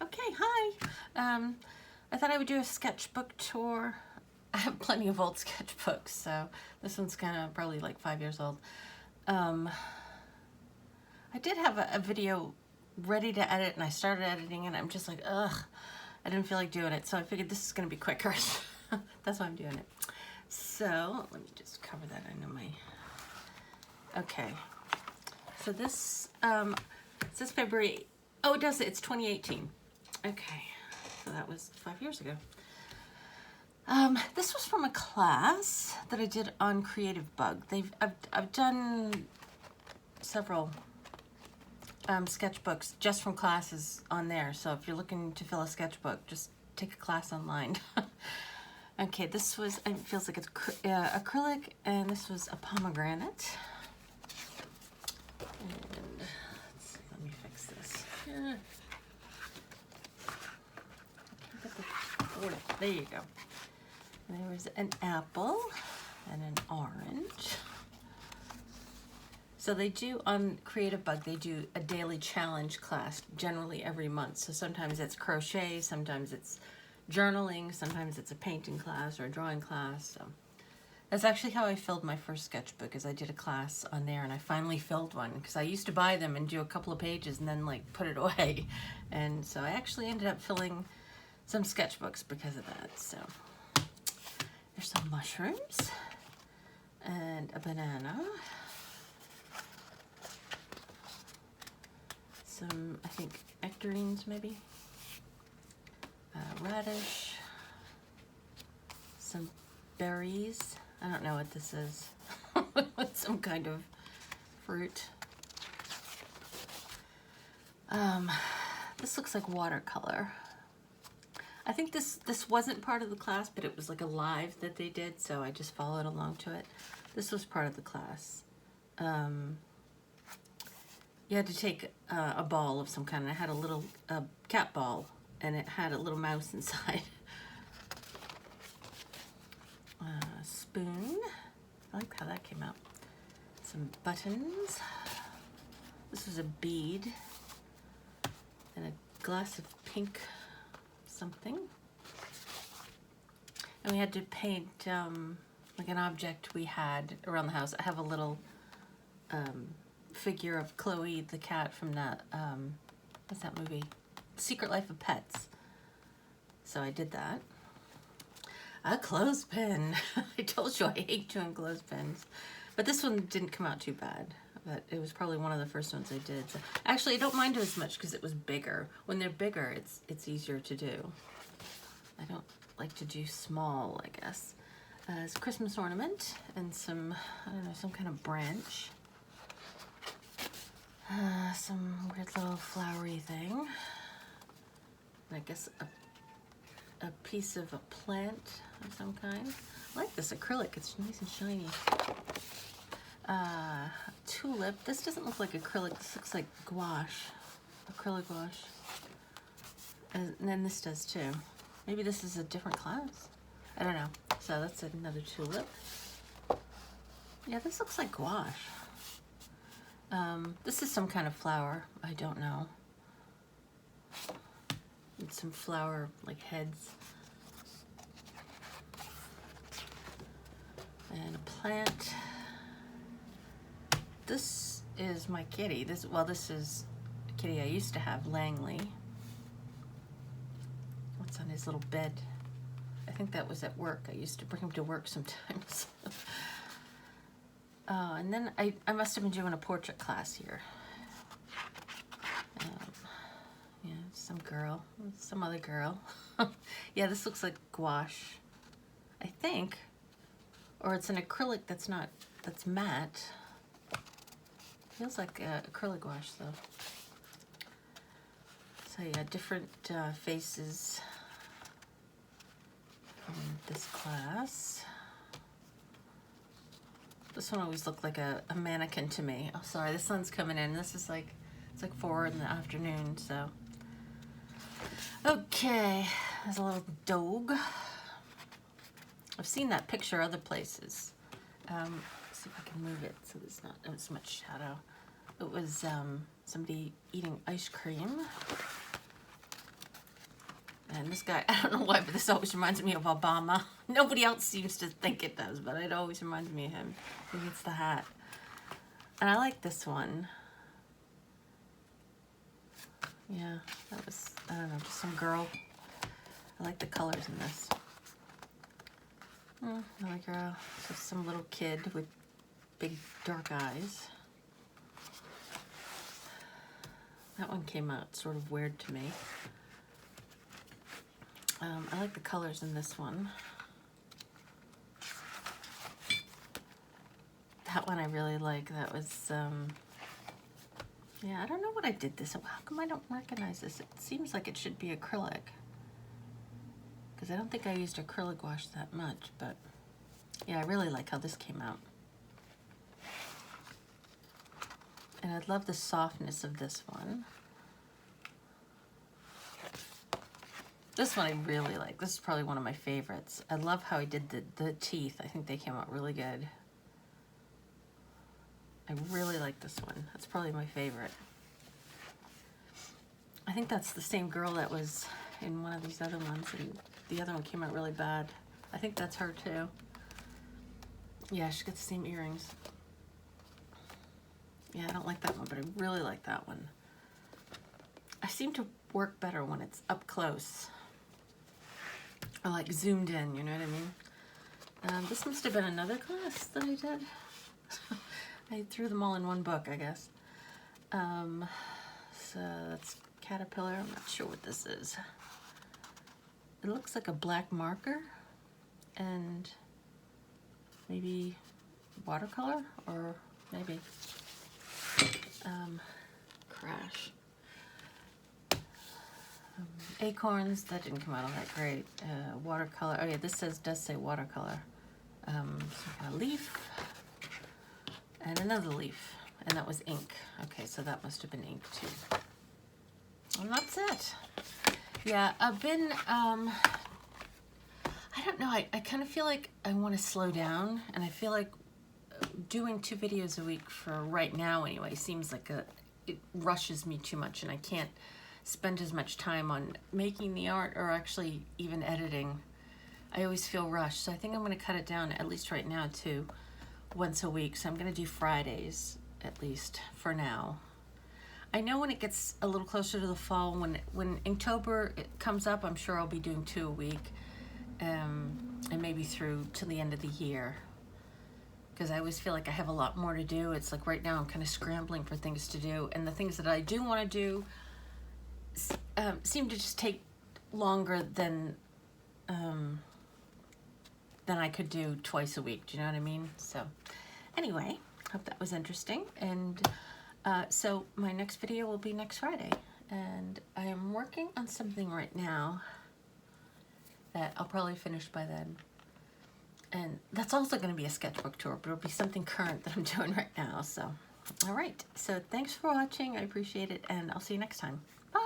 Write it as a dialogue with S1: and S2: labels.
S1: Okay, hi. I thought I would do a sketchbook tour. I have plenty of old sketchbooks, so this one's kind of probably like 5 years old. I did have a video ready to edit, and I started editing, and I'm just like, ugh, I didn't feel like doing it, so I figured this is going to be quicker. That's why I'm doing it. So let me just cover that. I know my... Okay. So this says February. Oh, it does. It's 2018. Okay. So that was 5 years ago. This was from a class that I did on Creative Bug. I've done several sketchbooks just from classes on there. So if you're looking to fill a sketchbook, just take a class online. Okay, this was, it feels like it's acrylic, and this was a pomegranate. And let's see, let me fix this. There you go. And there was an apple and an orange. So they do, on Creative Bug, they do a daily challenge class generally every month. So sometimes it's crochet, sometimes it's journaling, sometimes it's a painting class or a drawing class. So that's actually how I filled my first sketchbook, is I did a class on there, and I finally filled one, because I used to buy them and do a couple of pages and then like put it away. And so I actually ended up filling some sketchbooks because of that. So there's some mushrooms and a banana. Some, I think, nectarines maybe. Radish. Some berries. I don't know what this is. Some kind of fruit. This looks like watercolor. I think this wasn't part of the class, but it was like a live that they did, so I just followed along to it. This was part of the class. You had to take a ball of some kind, and I had a little cat ball, and it had a little mouse inside. Spoon. I like how that came out. Some buttons. This was a bead. And a glass of pink something. And we had to paint like an object we had around the house. I have a little figure of Chloe the cat from that, what's that movie? Secret Life of Pets. So I did that. A clothespin. I told you I hate doing clothespins. But this one didn't come out too bad. But it was probably one of the first ones I did. So, actually, I don't mind it as much because it was bigger. When they're bigger, it's easier to do. I don't like to do small, I guess. It's a Christmas ornament and some, I don't know, some kind of branch. Some weird little flowery thing. And I guess a piece of a plant of some kind. I like this acrylic, it's nice and shiny. Tulip. This doesn't look like acrylic, this looks like gouache, acrylic gouache. And then this does too. Maybe this is a different class. I don't know. So that's another tulip. Yeah, this looks like gouache. This is some kind of flower. I don't know. And some flower like heads. And a plant. This is my kitty. This is a kitty I used to have, Langley. What's on his little bed? I think that was at work. I used to bring him to work sometimes. And then I must have been doing a portrait class here. Yeah, some girl, some other girl. Yeah, this looks like gouache, I think. Or it's an acrylic that's matte. Feels like acrylic gouache though. So yeah, different faces from this class. This one always looked like a mannequin to me. Oh, sorry, the sun's coming in. This is like, it's like 4 in the afternoon, so. Okay, there's a little dog. I've seen that picture other places. Let's see if I can move it so there's not as much shadow. it was somebody eating ice cream. And this guy, I don't know why, but this always reminds me of Obama. Nobody else seems to think it does, but it always reminds me of him. Maybe it's the hat. And I like this one. Yeah, that was, I don't know, just some girl. I like the colors in this. I like her, just some little kid with big dark eyes. That one came out sort of weird to me. I like the colors in this one. That one I really like. That was, yeah, I don't know what I did this. How come I don't recognize this? It seems like it should be acrylic. Because I don't think I used acrylic wash that much, but yeah, I really like how this came out. And I love the softness of this one. This one I really like. This is probably one of my favorites. I love how he did the teeth. I think they came out really good. I really like this one. That's probably my favorite. I think that's the same girl that was in one of these other ones, and the other one came out really bad. I think that's her too. Yeah, she got the same earrings. Yeah, I don't like that one, but I really like that one. I seem to work better when it's up close. Or like zoomed in, you know what I mean? This must have been another class that I did. I threw them all in one book, I guess. So that's Caterpillar. I'm not sure what this is. It looks like a black marker and maybe watercolor, or maybe Crash. Acorns, that didn't come out all that great. Watercolor, oh yeah, this does say watercolor. Some kind of leaf, and another leaf, and that was ink. Okay, so that must have been ink too. And that's it. Yeah, I've been, I don't know, I kind of feel like I want to slow down, and I feel like doing 2 videos a week for right now anyway seems like it rushes me too much, and I can't spend as much time on making the art or actually even editing. I always feel rushed, so I think I'm going to cut it down, at least right now, to once a week. So I'm going to do Fridays, at least for now. I know when it gets a little closer to the fall, when Inktober comes up, I'm sure I'll be doing 2 a week, and maybe through to the end of the year. Because I always feel like I have a lot more to do. It's like right now I'm kind of scrambling for things to do, and the things that I do want to do seem to just take longer than I could do twice a week. Do you know what I mean? So anyway, hope that was interesting. And so my next video will be next Friday. And I am working on something right now that I'll probably finish by then. And that's also going to be a sketchbook tour, but it'll be something current that I'm doing right now. So, all right. So thanks for watching. I appreciate it. And I'll see you next time. Bye.